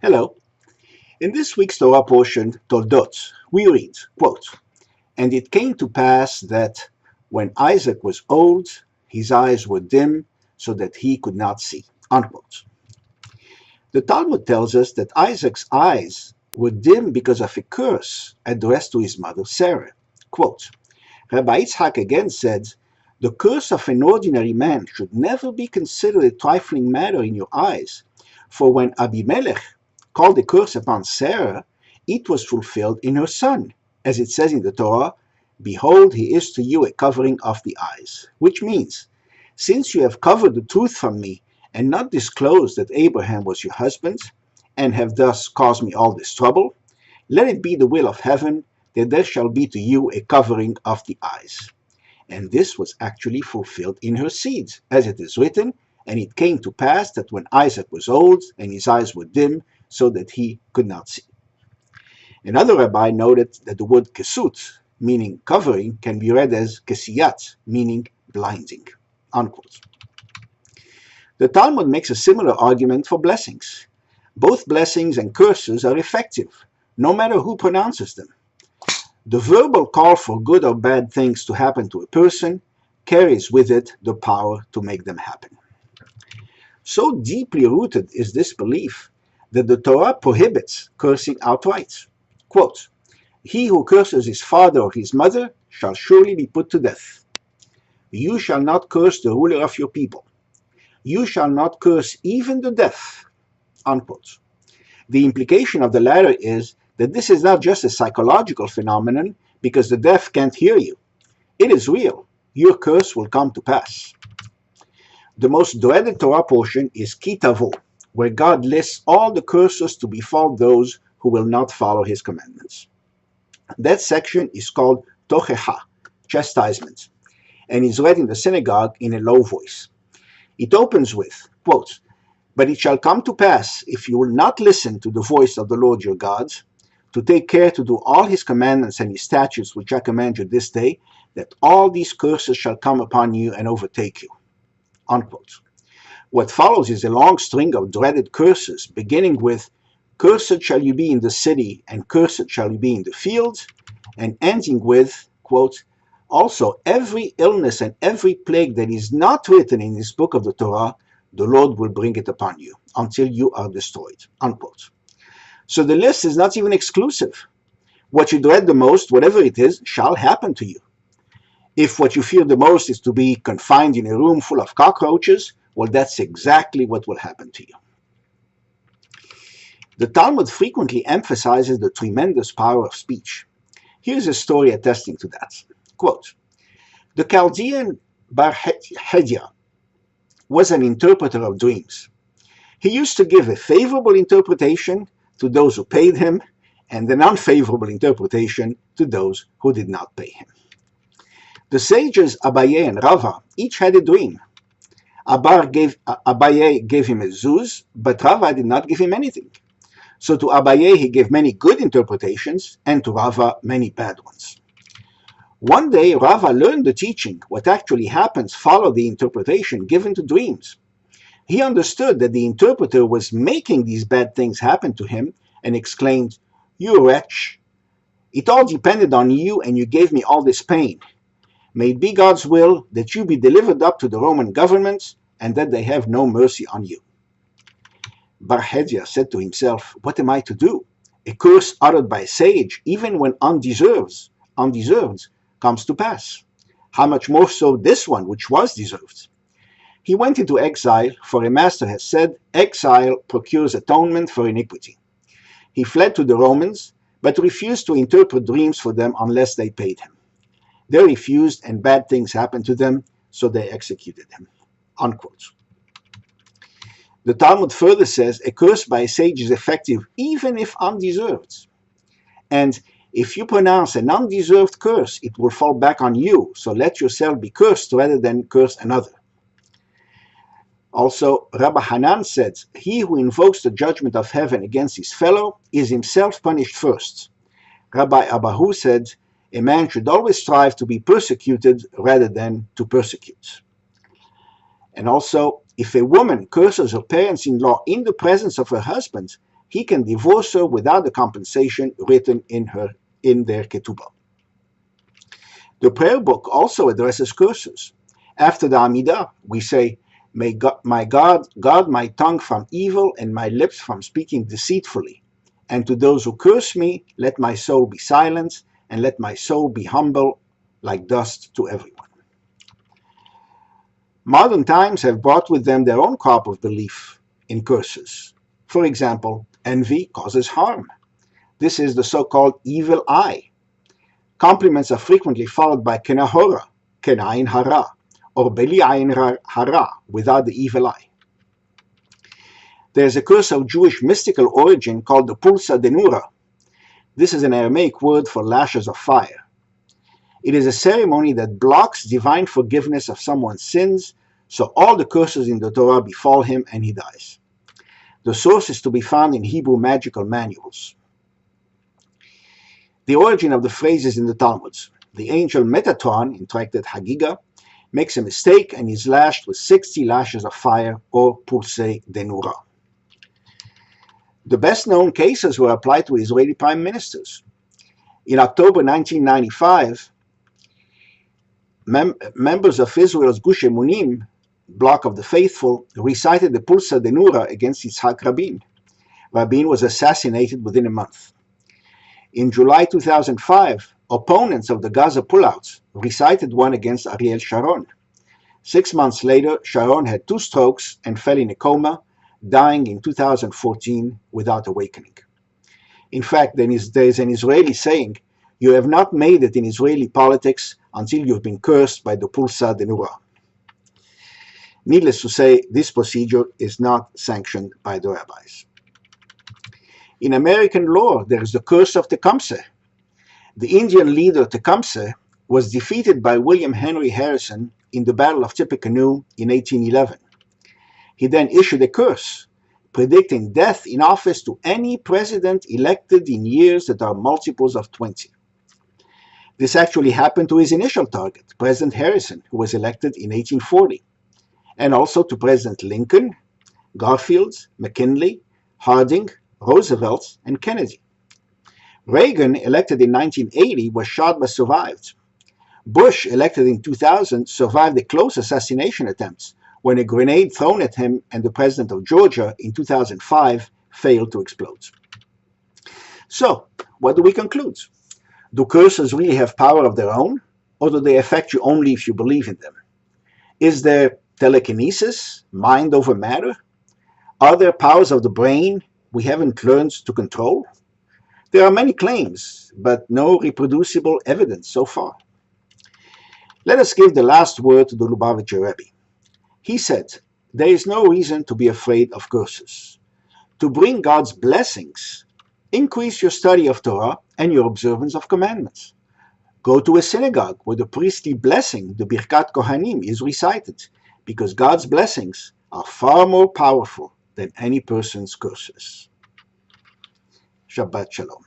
Hello. In this week's Torah portion, Toldot, we read, quote, "And it came to pass that when Isaac was old, his eyes were dim so that he could not see." Unquote. The Talmud tells us that Isaac's eyes were dim because of a curse addressed to his mother Sarah. Quote, Rabbi Yitzhak again said, "The curse of an ordinary man should never be considered a trifling matter in your eyes, for when Abimelech called a curse upon Sarah, it was fulfilled in her son, as it says in the Torah, 'Behold, he is to you a covering of the eyes,' which means, since you have covered the truth from me and not disclosed that Abraham was your husband, and have thus caused me all this trouble, let it be the will of heaven that there shall be to you a covering of the eyes." And this was actually fulfilled in her seed, as it is written, "And it came to pass that when Isaac was old, and his eyes were dim, so that he could not see." Another rabbi noted that the word kesut, meaning covering, can be read as kesiyat, meaning blinding. Unquote. The Talmud makes a similar argument for blessings. Both blessings and curses are effective, no matter who pronounces them. The verbal call for good or bad things to happen to a person carries with it the power to make them happen. So deeply rooted is this belief that the Torah prohibits cursing outright. Quote, "He who curses his father or his mother shall surely be put to death. You shall not curse the ruler of your people. You shall not curse even the deaf." Unquote. The implication of the latter is that this is not just a psychological phenomenon because the deaf can't hear you. It is real. Your curse will come to pass. The most dreaded Torah portion is Ki Tavo, where God lists all the curses to befall those who will not follow his commandments. That section is called Tochecha, chastisement, and is read in the synagogue in a low voice. It opens with, quote, "But it shall come to pass, if you will not listen to the voice of the Lord your God, to take care to do all his commandments and his statutes which I command you this day, that all these curses shall come upon you and overtake you." Unquote. What follows is a long string of dreaded curses, beginning with, "Cursed shall you be in the city, and cursed shall you be in the field," and ending with, quote, "Also every illness and every plague that is not written in this book of the Torah, the Lord will bring it upon you, until you are destroyed." Unquote. So the list is not even exclusive. What you dread the most, whatever it is, shall happen to you. If what you fear the most is to be confined in a room full of cockroaches, well, that's exactly what will happen to you. The Talmud frequently emphasizes the tremendous power of speech. Here's a story attesting to that. Quote, "The Chaldean Bar Hedia was an interpreter of dreams. He used to give a favorable interpretation to those who paid him, and an unfavorable interpretation to those who did not pay him. The sages Abaye and Rava each had a dream. Abaye gave him a zuz, but Rava did not give him anything. So to Abaye he gave many good interpretations, and to Rava many bad ones. One day Rava learned the teaching, what actually happens follow the interpretation given to dreams. He understood that the interpreter was making these bad things happen to him, and exclaimed, 'You wretch! It all depended on you, and you gave me all this pain. May it be God's will that you be delivered up to the Roman government, and that they have no mercy on you.' Bar Hedia said to himself, 'What am I to do? A curse uttered by a sage, even when undeserved, comes to pass. How much more so this one, which was deserved?' He went into exile, for a master has said, 'Exile procures atonement for iniquity.' He fled to the Romans, but refused to interpret dreams for them unless they paid him. They refused, and bad things happened to them, so they executed him." Unquote. The Talmud further says, a curse by a sage is effective even if undeserved. And if you pronounce an undeserved curse, it will fall back on you, so let yourself be cursed rather than curse another. Also, Rabbi Hanan said, "He who invokes the judgment of heaven against his fellow is himself punished first." Rabbi Abahu said, "A man should always strive to be persecuted rather than to persecute." And also, if a woman curses her parents-in-law in the presence of her husband, he can divorce her without the compensation written in their ketubah. The prayer book also addresses curses. After the Amidah, we say, "May my God guard my tongue from evil and my lips from speaking deceitfully. And to those who curse me, let my soul be silent, and let my soul be humble like dust to everyone." Modern times have brought with them their own crop of belief in curses. For example, envy causes harm. This is the so-called evil eye. Compliments are frequently followed by kenahora, kenayin hara, or beli ayin hara, without the evil eye. There is a curse of Jewish mystical origin called the Pulsa Denura. This is an Aramaic word for lashes of fire. It is a ceremony that blocks divine forgiveness of someone's sins, so all the curses in the Torah befall him and he dies. The source is to be found in Hebrew magical manuals. The origin of the phrase is in the Talmud. The angel Metatron, in Tractate Hagiga, makes a mistake and is lashed with 60 lashes of fire, or Pulsei Denura. The best-known cases were applied to Israeli prime ministers. In October 1995, members of Israel's Gush Emunim, Bloc of the Faithful, recited the Pulsa Denura against Yitzhak Rabin. Rabin was assassinated within a month. In July 2005, opponents of the Gaza pullouts recited one against Ariel Sharon. 6 months later, Sharon had 2 strokes and fell in a coma, dying in 2014 without awakening. In fact, there is an Israeli saying, "You have not made it in Israeli politics until you've been cursed by the Pulsa Denura." Needless to say, this procedure is not sanctioned by the rabbis. In American law, there is the curse of Tecumseh. The Indian leader Tecumseh was defeated by William Henry Harrison in the Battle of Tippecanoe in 1811. He then issued a curse, predicting death in office to any president elected in years that are multiples of 20. This actually happened to his initial target, President Harrison, who was elected in 1840, and also to President Lincoln, Garfield, McKinley, Harding, Roosevelt, and Kennedy. Reagan, elected in 1980, was shot but survived. Bush, elected in 2000, survived a close assassination attempt when a grenade thrown at him and the president of Georgia in 2005 failed to explode. So, what do we conclude? Do curses really have power of their own, or do they affect you only if you believe in them? Is there telekinesis, mind over matter? Are there powers of the brain we haven't learned to control? There are many claims, but no reproducible evidence so far. Let us give the last word to the Lubavitcher Rebbe. He said, "There is no reason to be afraid of curses. To bring God's blessings, increase your study of Torah and your observance of commandments. Go to a synagogue where the priestly blessing, the Birkat Kohanim, is recited, because God's blessings are far more powerful than any person's curses." Shabbat Shalom.